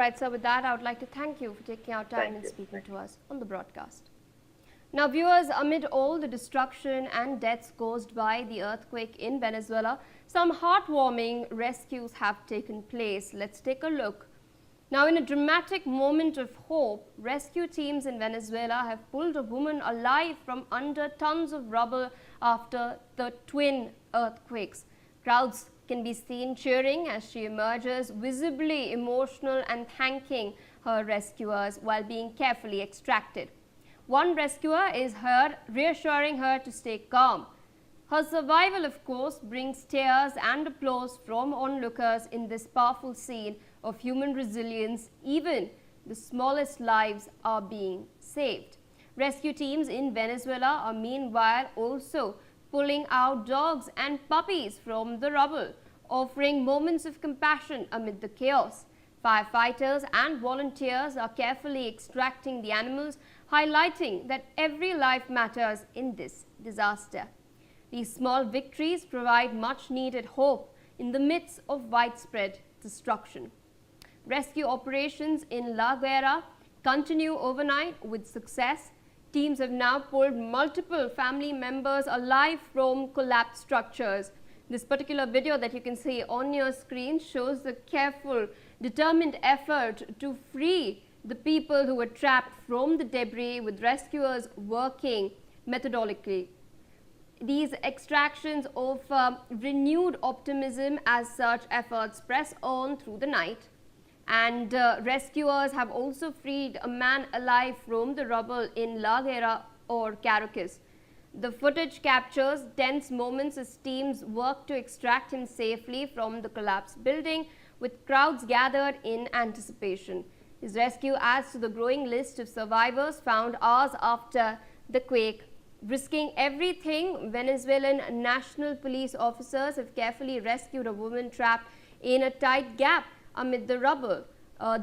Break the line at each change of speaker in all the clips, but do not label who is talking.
Right, so with that, I would like to thank you for taking our time and speaking to us on the broadcast. Now, viewers, amid all the destruction and deaths caused by the earthquake in Venezuela, some heartwarming rescues have taken place. Let's take a look. Now, in a dramatic moment of hope, rescue teams in Venezuela have pulled a woman alive from under tons of rubble after the twin earthquakes. Crowds can be seen cheering as she emerges, visibly emotional and thanking her rescuers while being carefully extracted. One rescuer is heard reassuring her to stay calm. Her survival, of course, brings tears and applause from onlookers in this powerful scene of human resilience. Even the smallest lives are being saved. Rescue teams in Venezuela are meanwhile also pulling out dogs and puppies from the rubble, offering moments of compassion amid the chaos. Firefighters and volunteers are carefully extracting the animals, highlighting that every life matters in this disaster. These small victories provide much needed hope in the midst of widespread destruction. Rescue operations in La Guera continue overnight with success. Teams have now pulled multiple family members alive from collapsed structures. This particular video that you can see on your screen shows the careful, determined effort to free the people who were trapped from the debris, with rescuers working methodically. These extractions offer renewed optimism as such efforts press on through the night. And rescuers have also freed a man alive from the rubble in La Guera or Caracas. The footage captures tense moments as teams work to extract him safely from the collapsed building, with crowds gathered in anticipation. His rescue adds to the growing list of survivors found hours after the quake. Risking everything, Venezuelan National Police officers have carefully rescued a woman trapped in a tight gap amid the rubble.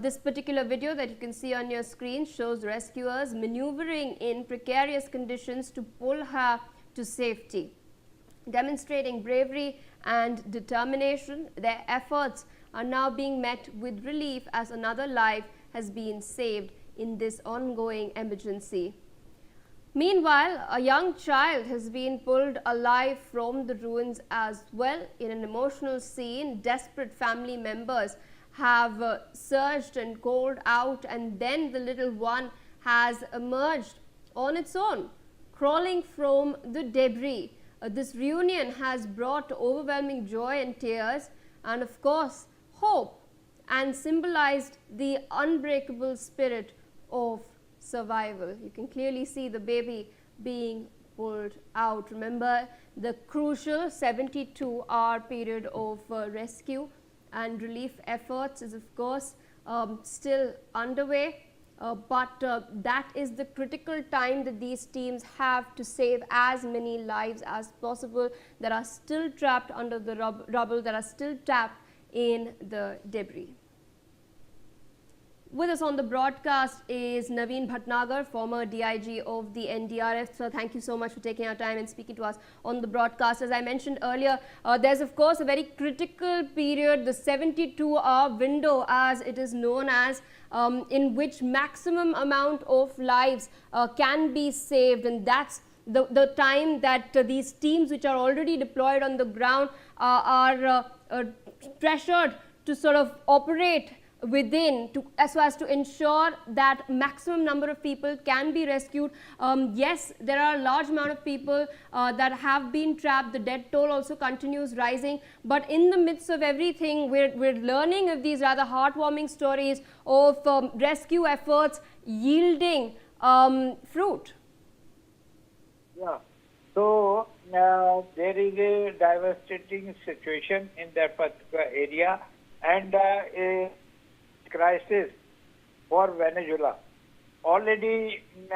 This particular video that you can see on your screen shows rescuers maneuvering in precarious conditions to pull her to safety. Demonstrating bravery and determination, their efforts are now being met with relief as another life has been saved in this ongoing emergency. Meanwhile, a young child has been pulled alive from the ruins as well. In an emotional scene, desperate family members have searched and called out, and then the little one has emerged on its own, crawling from the debris. This reunion has brought overwhelming joy and tears, and of course hope, and symbolized the unbreakable spirit of survival. You can clearly see the baby being pulled out. Remember, the crucial 72-hour period of rescue and relief efforts is of course still underway, but that is the critical time that these teams have to save as many lives as possible that are still trapped under the rubble, that are still trapped in the debris. With us on the broadcast is Naveen Bhatnagar, former DIG of the NDRF. So thank you so much for taking our time and speaking to us on the broadcast. As I mentioned earlier, there's of course a very critical period, the 72-hour window as it is known as, in which maximum amount of lives can be saved, and that's the time that these teams which are already deployed on the ground are pressured to sort of operate within so as to ensure that maximum number of people can be rescued. Yes, there are a large amount of people that have been trapped. The death toll also continues rising, but in the midst of everything, we're learning of these rather heartwarming stories of rescue efforts yielding fruit.
Yeah, so there is a devastating situation in that particular area, and a crisis for Venezuela. Already we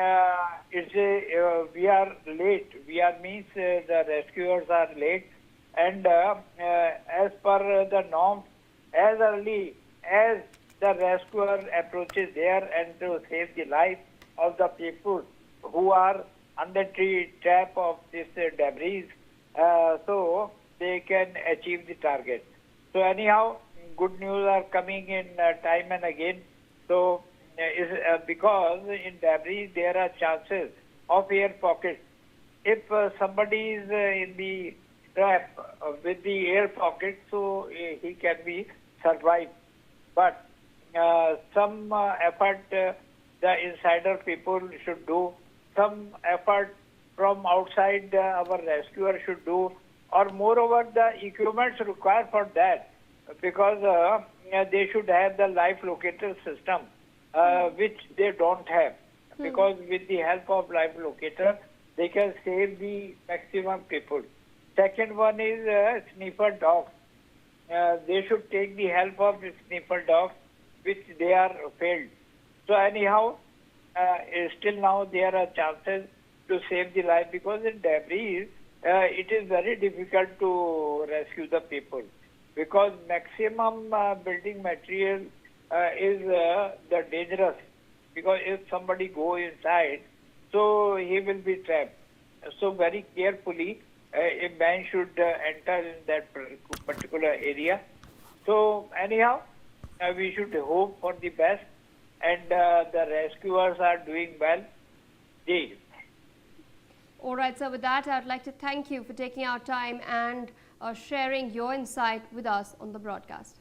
are late. We are means the rescuers are late, and as per the norms, as early as the rescuer approaches there and to save the life of the people who are under the trap of this debris, so they can achieve the target. So anyhow, good news are coming in time and again. So, because in debris there are chances of air pockets. If somebody is in the trap with the air pocket, so he can be survived. But some effort the insider people should do, some effort from outside our rescuer should do, or moreover the equipments required for that, because they should have the life locator system, which they don't have. Because with the help of life locator, they can save the maximum people. Second one is sniffer dogs. They should take the help of the sniffer dogs, which they are failed. So anyhow, still now there are chances to save the life, because in debris, it is very difficult to rescue the people, because maximum building material is the dangerous, because if somebody go inside, so he will be trapped. So very carefully, a man should enter in that particular area. So anyhow, we should hope for the best, and the rescuers are doing well. They.
All right, so with that, I'd like to thank you for taking our time and sharing your insight with us on the broadcast.